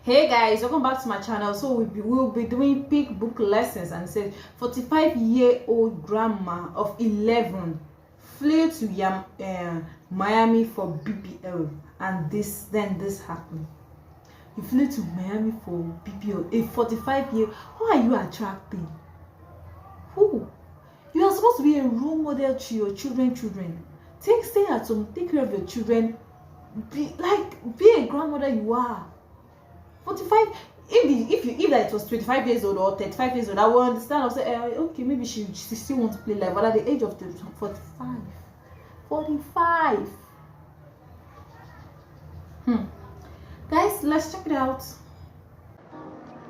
Hey guys, welcome back to my channel. So we'll be doing pick book lessons, and it says 45-year-old grandma of 11 flew to Miami for BBL, and this happened. You flew to Miami for BBL, a 45-year. Who are you attracting? Who? You are supposed to be a role model to your children. Stay at home, take care of your children. Be a grandmother you are. 45. If that it was 25 years old or 35 years old, I will understand. I'll say okay, maybe she still wants to play life, but at the age of 45. Guys, let's check it out.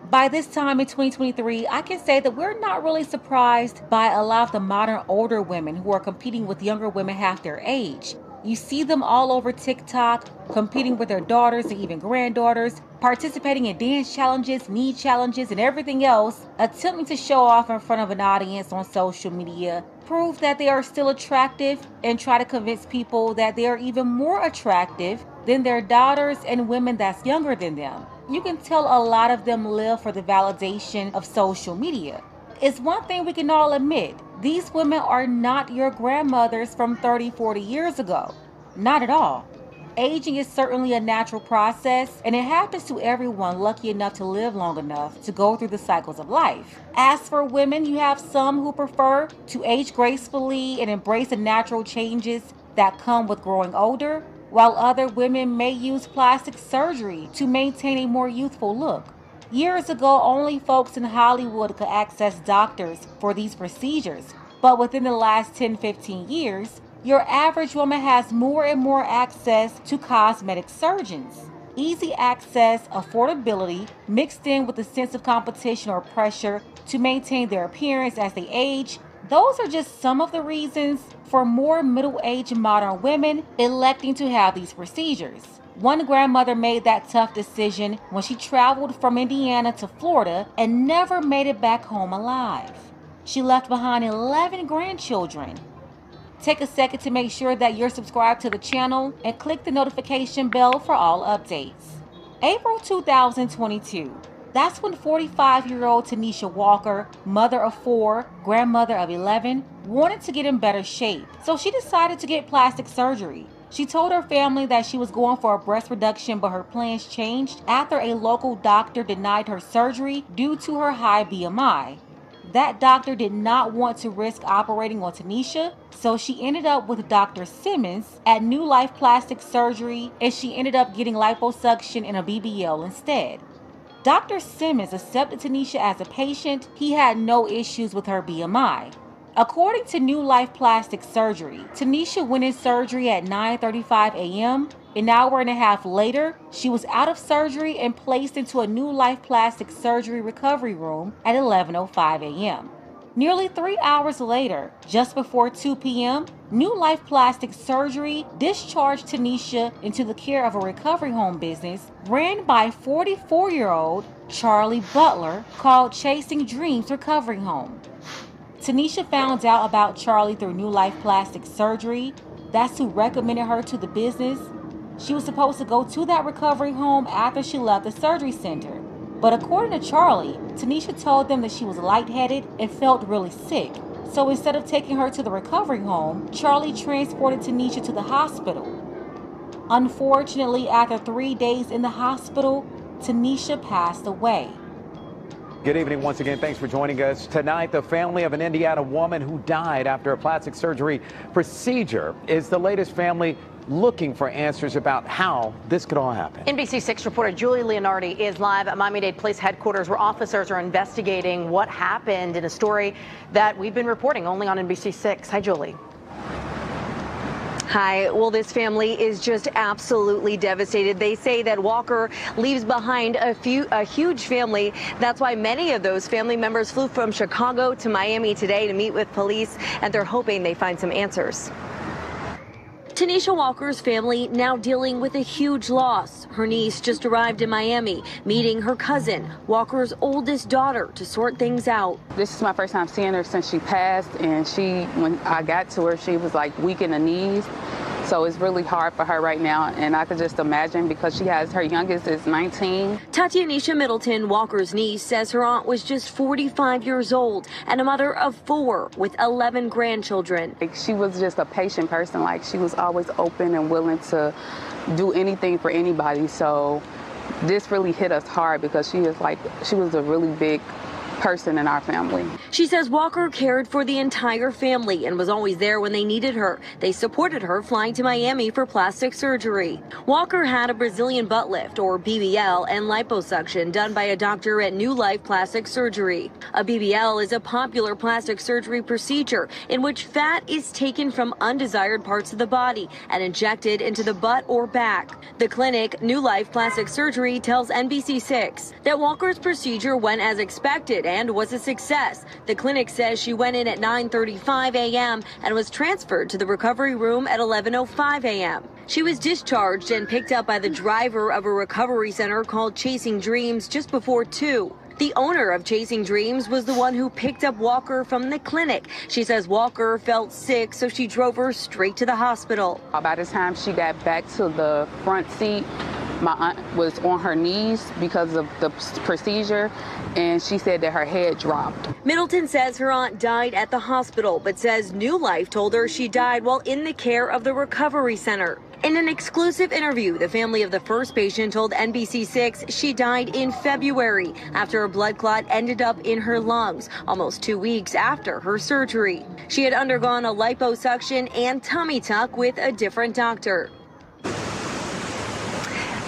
By this time in 2023, I can say that we're not really surprised by a lot of the modern older women who are competing with younger women half their age. You see them all over TikTok, competing with their daughters and even granddaughters, participating in dance challenges, knee challenges, and everything else, attempting to show off in front of an audience on social media, prove that they are still attractive, and try to convince people that they are even more attractive than their daughters and women that's younger than them. You can tell a lot of them live for the validation of social media. It's one thing we can all admit, these women are not your grandmothers from 30, 40 years ago. Not at all. Aging is certainly a natural process, and it happens to everyone lucky enough to live long enough to go through the cycles of life. As for women, you have some who prefer to age gracefully and embrace the natural changes that come with growing older, while other women may use plastic surgery to maintain a more youthful look. Years ago, only folks in Hollywood could access doctors for these procedures, but within the last 10-15 years, your average woman has more and more access to cosmetic surgeons. Easy access, affordability, mixed in with a sense of competition or pressure to maintain their appearance as they age, those are just some of the reasons for more middle-aged modern women electing to have these procedures. One grandmother made that tough decision when she traveled from Indiana to Florida and never made it back home alive. She left behind 11 grandchildren. Take a second to make sure that you're subscribed to the channel and click the notification bell for all updates. April 2022. That's when 45-year-old Tanisha Walker, mother of 4, grandmother of 11, wanted to get in better shape, so she decided to get plastic surgery. She told her family that she was going for a breast reduction, but her plans changed after a local doctor denied her surgery due to her high BMI. That doctor did not want to risk operating on Tanisha, so she ended up with Dr. Simmons at New Life Plastic Surgery, and she ended up getting liposuction and a BBL instead. Dr. Simmons accepted Tanisha as a patient. He had no issues with her BMI. According to New Life Plastic Surgery, Tanisha went in surgery at 9:35 a.m. An hour and a half later, she was out of surgery and placed into a New Life Plastic Surgery recovery room at 11:05 a.m. Nearly 3 hours later, just before 2 p.m., New Life Plastic Surgery discharged Tanisha into the care of a recovery home business ran by 44-year-old Charlie Butler called Chasing Dreams Recovery Home. Tanisha found out about Charlie through New Life Plastic Surgery. That's who recommended her to the business. She was supposed to go to that recovery home after she left the surgery center. But according to Charlie, Tanisha told them that she was lightheaded and felt really sick. So instead of taking her to the recovery home, Charlie transported Tanisha to the hospital. Unfortunately, after 3 days in the hospital, Tanisha passed away. Good evening once again. Thanks for joining us. Tonight, the family of an Indiana woman who died after a plastic surgery procedure is the latest family looking for answers about how this could all happen. NBC6 reporter Julie Leonardi is live at Miami-Dade Police Headquarters, where officers are investigating what happened in a story that we've been reporting only on NBC6. Hi, Julie. Hi. Well, this family is just absolutely devastated. They say that Walker leaves behind a huge family. That's why many of those family members flew from Chicago to Miami today to meet with police, and they're hoping they find some answers. Tanisha Walker's family now dealing with a huge loss. Her niece just arrived in Miami, meeting her cousin, Walker's oldest daughter, to sort things out. This is my first time seeing her since she passed, and when I got to her, she was like weak in the knees. So it's really hard for her right now, and I could just imagine because she has her youngest is 19. Tatianisha Middleton, Walker's niece, says her aunt was just 45 years old and a mother of 4 with 11 grandchildren. Like, she was just a patient person. Like, she was always open and willing to do anything for anybody. So this really hit us hard because she was a really big person in our family. She says Walker cared for the entire family and was always there when they needed her. They supported her flying to Miami for plastic surgery. Walker had a Brazilian butt lift, or BBL, and liposuction done by a doctor at New Life Plastic Surgery. A BBL is a popular plastic surgery procedure in which fat is taken from undesired parts of the body and injected into the butt or back. The clinic, New Life Plastic Surgery, tells NBC6 that Walker's procedure went as expected and was a success. The clinic says she went in at 9:35 a.m. and was transferred to the recovery room at 11:05 a.m. She was discharged and picked up by the driver of a recovery center called Chasing Dreams just before 2. The owner of Chasing Dreams was the one who picked up Walker from the clinic. She says Walker felt sick, so she drove her straight to the hospital. By the time she got back to the front seat, my aunt was on her knees because of the procedure, and she said that her head dropped. Middleton says her aunt died at the hospital, but says New Life told her she died while in the care of the recovery center. In an exclusive interview, the family of the first patient told NBC6 she died in February after a blood clot ended up in her lungs, almost 2 weeks after her surgery. She had undergone a liposuction and tummy tuck with a different doctor.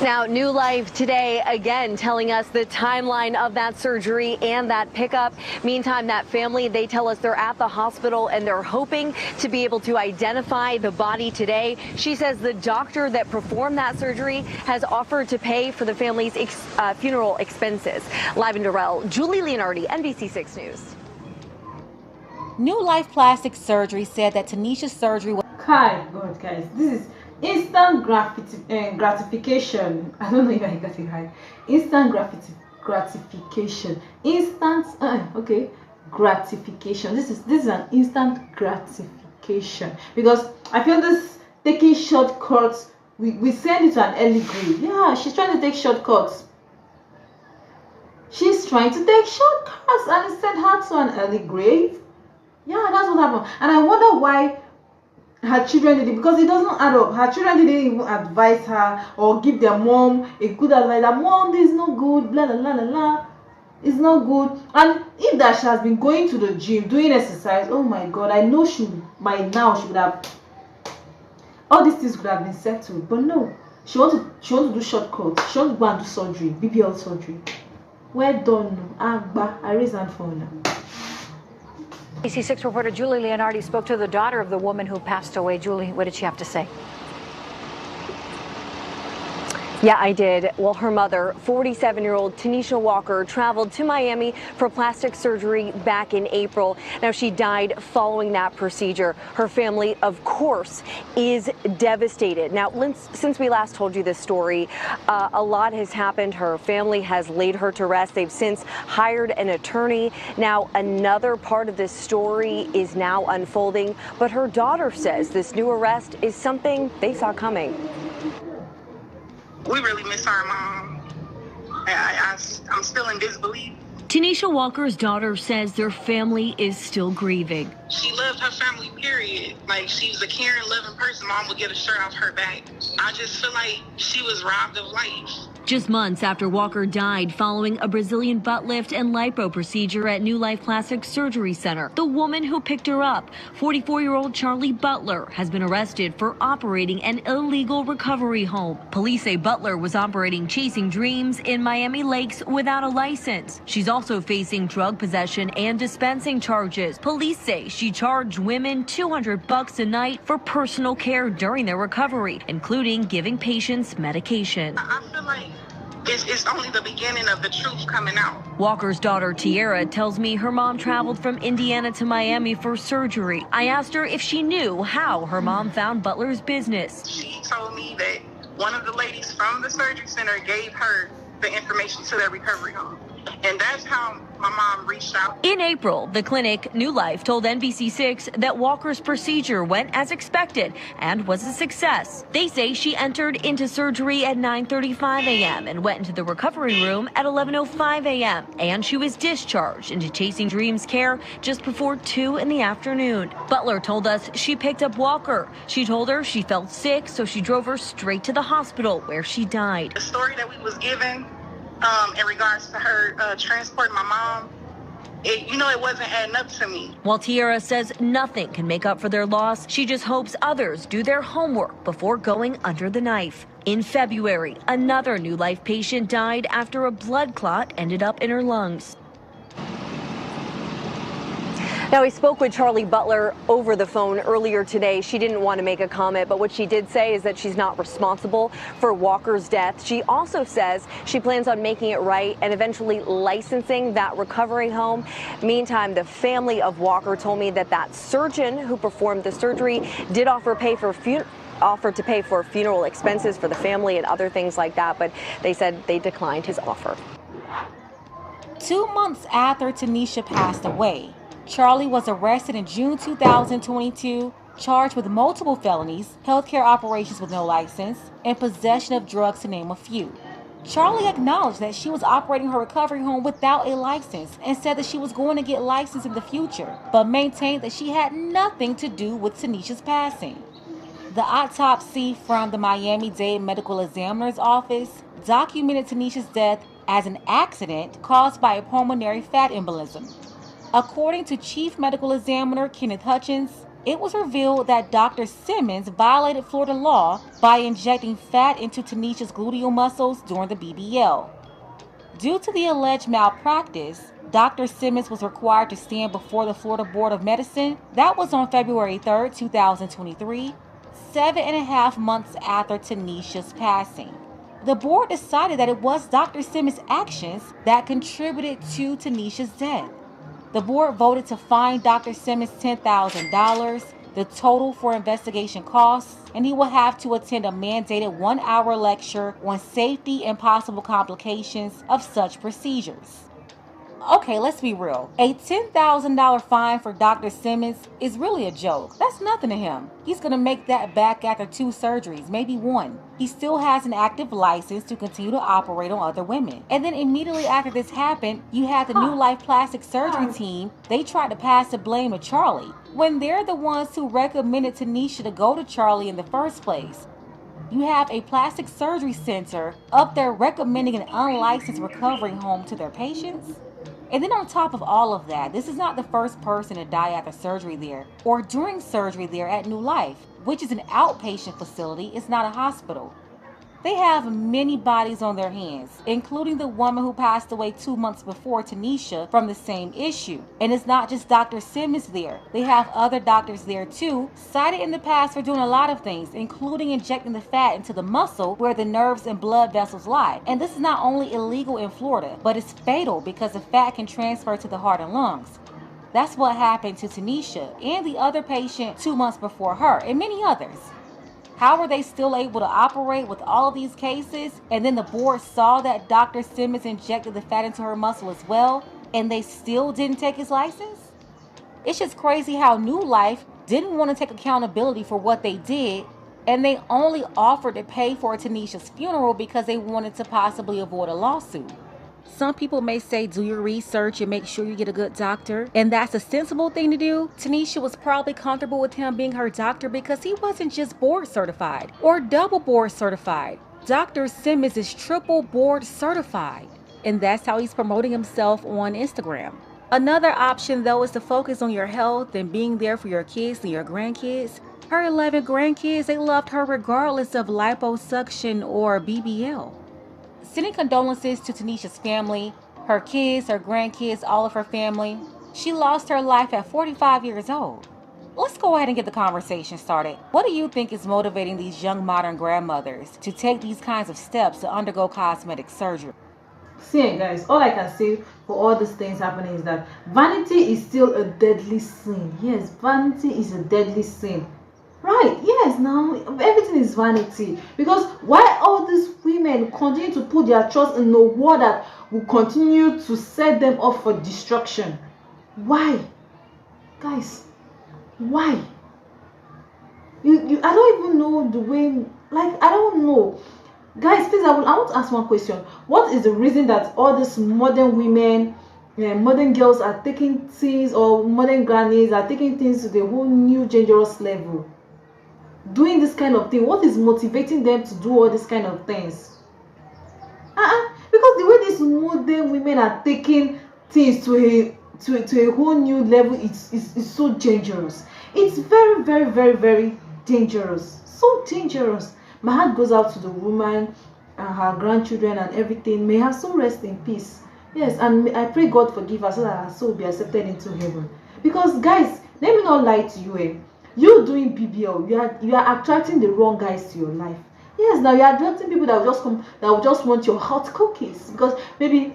Now, New Life today again telling us the timeline of that surgery and that pickup. Meantime, that family, they tell us they're at the hospital and they're hoping to be able to identify the body today. She says the doctor that performed that surgery has offered to pay for the family's funeral expenses. Live in Durrell, Julie Leonardi, NBC6 News. New Life Plastic Surgery said that Tanisha's surgery was... God, guys, this is instant gratification. I don't know if I got it right. Instant gratification. Instant gratification. This is an instant gratification, because I feel this taking shortcuts. We send it to an early grave. Yeah, she's trying to take shortcuts. She's trying to take shortcuts, and it sent her to an early grave. Yeah, that's what happened. And I wonder why her children did it, because it doesn't add up. Her children didn't even advise her or give their mom a good advice that mom, this is not good, blah blah blah blah. It's not good. And if that she has been going to the gym, doing exercise, oh my God, I know she by now she would have, all these things could have been settled. But no, she wants to do shortcuts. She wants to go and do surgery, BBL surgery. Well done, Agba. I raise hand for now. ABC6 reporter Julie Leonardi spoke to the daughter of the woman who passed away. Julie, what did she have to say? Yeah, I did. Well, her mother, 47-year-old Tanisha Walker, traveled to Miami for plastic surgery back in April. Now, she died following that procedure. Her family, of course, is devastated. Now, since we last told you this story, a lot has happened. Her family has laid her to rest. They've since hired an attorney. Now, another part of this story is now unfolding, but her daughter says this new arrest is something they saw coming. We really miss our mom. I'm still in disbelief. Tanisha Walker's daughter says their family is still grieving. She loved her family, period. Like, she was a caring, loving person. Mom would get a shirt off her back. I just feel like she was robbed of life. Just months after Walker died following a Brazilian butt lift and lipo procedure at New Life Plastic Surgery Center, the woman who picked her up, 44-year-old Charlie Butler, has been arrested for operating an illegal recovery home. Police say Butler was operating Chasing Dreams in Miami Lakes without a license. She's also facing drug possession and dispensing charges. Police say she charged women $200 a night for personal care during their recovery, including giving patients medication. I feel like it's only the beginning of the truth coming out. Walker's daughter, Tiara, tells me her mom traveled from Indiana to Miami for surgery. I asked her if she knew how her mom found Butler's business. She told me that one of the ladies from the surgery center gave her the information to their recovery home. And that's how my mom reached out. In April, the clinic, New Life, told NBC6 that Walker's procedure went as expected and was a success. They say she entered into surgery at 9:35 a.m. and went into the recovery room at 11:05 a.m. And she was discharged into Chasing Dreams care just before 2 in the afternoon. Butler told us she picked up Walker. She told her she felt sick, so she drove her straight to the hospital where she died. The story that we was given in regards to her transporting my mom, it wasn't adding up to me. While Tiara says nothing can make up for their loss, she just hopes others do their homework before going under the knife. In February, another New Life patient died after a blood clot ended up in her lungs. Now, we spoke with Charlie Butler over the phone earlier today. She didn't want to make a comment, but what she did say is that she's not responsible for Walker's death. She also says she plans on making it right and eventually licensing that recovery home. Meantime, the family of Walker told me that surgeon who performed the surgery did offer to pay for funeral expenses for the family and other things like that, but they said they declined his offer. 2 months after Tanisha passed away, Charlie was arrested in June 2022, charged with multiple felonies, healthcare operations with no license, and possession of drugs, to name a few. Charlie acknowledged that she was operating her recovery home without a license and said that she was going to get licensed in the future, but maintained that she had nothing to do with Tanisha's passing. The autopsy from the Miami-Dade Medical Examiner's Office documented Tanisha's death as an accident caused by a pulmonary fat embolism. According to Chief Medical Examiner Kenneth Hutchins, it was revealed that Dr. Simmons violated Florida law by injecting fat into Tanisha's gluteal muscles during the BBL. Due to the alleged malpractice, Dr. Simmons was required to stand before the Florida Board of Medicine. That was on February 3, 2023, 7.5 months after Tanisha's passing. The board decided that it was Dr. Simmons' actions that contributed to Tanisha's death. The board voted to fine Dr. Simmons $10,000, the total for investigation costs, and he will have to attend a mandated 1-hour lecture on safety and possible complications of such procedures. Okay, let's be real. A $10,000 fine for Dr. Simmons is really a joke. That's nothing to him. He's going to make that back after 2 surgeries, maybe 1. He still has an active license to continue to operate on other women. And then immediately after this happened, you had the New Life plastic surgery team. They tried to pass the blame to Charlie, when they're the ones who recommended Tanisha to go to Charlie in the first place. You have a plastic surgery center up there recommending an unlicensed recovery home to their patients? And then on top of all of that, this is not the first person to die after surgery there or during surgery there at New Life, which is an outpatient facility. It's not a hospital. They have many bodies on their hands, including the woman who passed away 2 months before Tanisha from the same issue. And it's not just Dr. Simmons there. They have other doctors there too, cited in the past for doing a lot of things, including injecting the fat into the muscle where the nerves and blood vessels lie. And this is not only illegal in Florida, but it's fatal because the fat can transfer to the heart and lungs. That's what happened to Tanisha and the other patient 2 months before her, and many others. How were they still able to operate with all of these cases? And then the board saw that Dr. Simmons injected the fat into her muscle as well, and they still didn't take his license? It's just crazy how New Life didn't want to take accountability for what they did, and they only offered to pay for Tanisha's funeral because they wanted to possibly avoid a lawsuit. Some people may say do your research and make sure you get a good doctor, and that's a sensible thing to do. Tanisha was probably comfortable with him being her doctor because he wasn't just board certified or double board certified. Dr. Simmons is triple board certified, and that's how he's promoting himself on Instagram. Another option though is to focus on your health and being there for your kids and your grandkids. Her 11 grandkids, they loved her regardless of liposuction or BBL. Sending condolences to Tanisha's family, her kids, her grandkids, all of her family. She lost her life at 45 years old. Let's go ahead and get the conversation started. What do you think is motivating these young modern grandmothers to take these kinds of steps to undergo cosmetic surgery? See, guys, all I can say for all these things happening is that vanity is still a deadly sin. Yes, vanity is a deadly sin. Right, yes, now everything is vanity. Because why all these women continue to put their trust in a war that will continue to set them up for destruction? Why? Guys, why? I don't even know the way, like, I don't know. Guys, please, I want to ask one question. What is the reason that all these modern women, modern girls are taking things, or modern grannies are taking things to the whole new dangerous level? Doing this kind of thing, what is motivating them to do all these kind of things? Because the way these modern women are taking things to a whole new level, it's so dangerous. It's very, very, very, very dangerous. So dangerous. My heart goes out to the woman and her grandchildren and everything. May her soul rest in peace. Yes, and I pray God forgive her so that her soul will be accepted into heaven. Because guys, let me not lie to you. You doing BBL, you are attracting the wrong guys to your life. Yes, now you are attracting people that will just come, that will just want your hot cookies, because maybe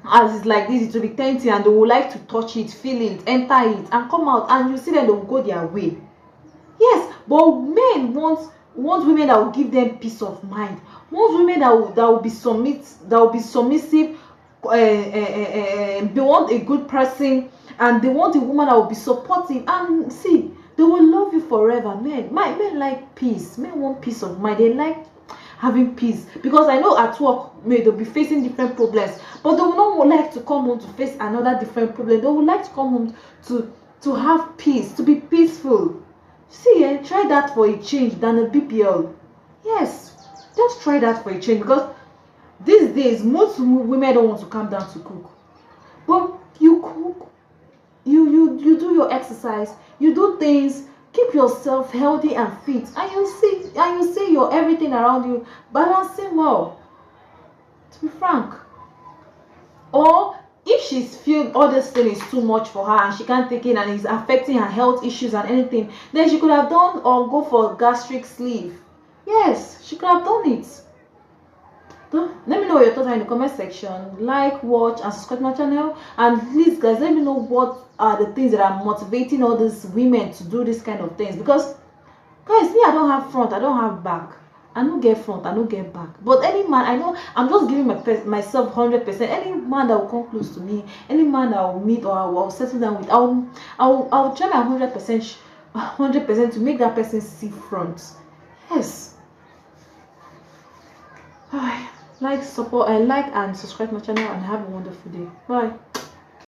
as it's like this, it will be tempting and they will like to touch it, feel it, enter it, and come out, and you see them, they will go their way. Yes, but men want women that will give them peace of mind, want women that will be submissive. They want a good person, and they want a woman that will be supportive, and see, they will love you forever. Men like peace. Men want peace of mind. They like having peace, because I know at work they'll be facing different problems, but they will not like to come home to face another different problem. They would like to come home to have peace, to be peaceful. See, try that for a change than a BBL. Yes, just try that for a change, because these days most women don't want to come down to cook, but you cook, you do your exercise, you do things, keep yourself healthy and fit, and you see your everything around you balancing well, to be frank. Or if she's feel all this thing is too much for her and she can't take it and it's affecting her health issues and anything, then she could have done or go for gastric sleeve. Yes, she could have done it. Let me know your thoughts in the comment section. Like, watch, and subscribe to my channel. And please, guys, let me know what are the things that are motivating all these women to do this kind of things. Because, guys, me, I don't have front, I don't have back. I don't get front, I don't get back. But any man, I know, I'm just giving myself 100%. Any man that will come close to me, any man that I will meet or I will settle down with, I'll try my 100% to make that person see front. Yes. Like, support, and like and subscribe to my channel, and have a wonderful day. Bye.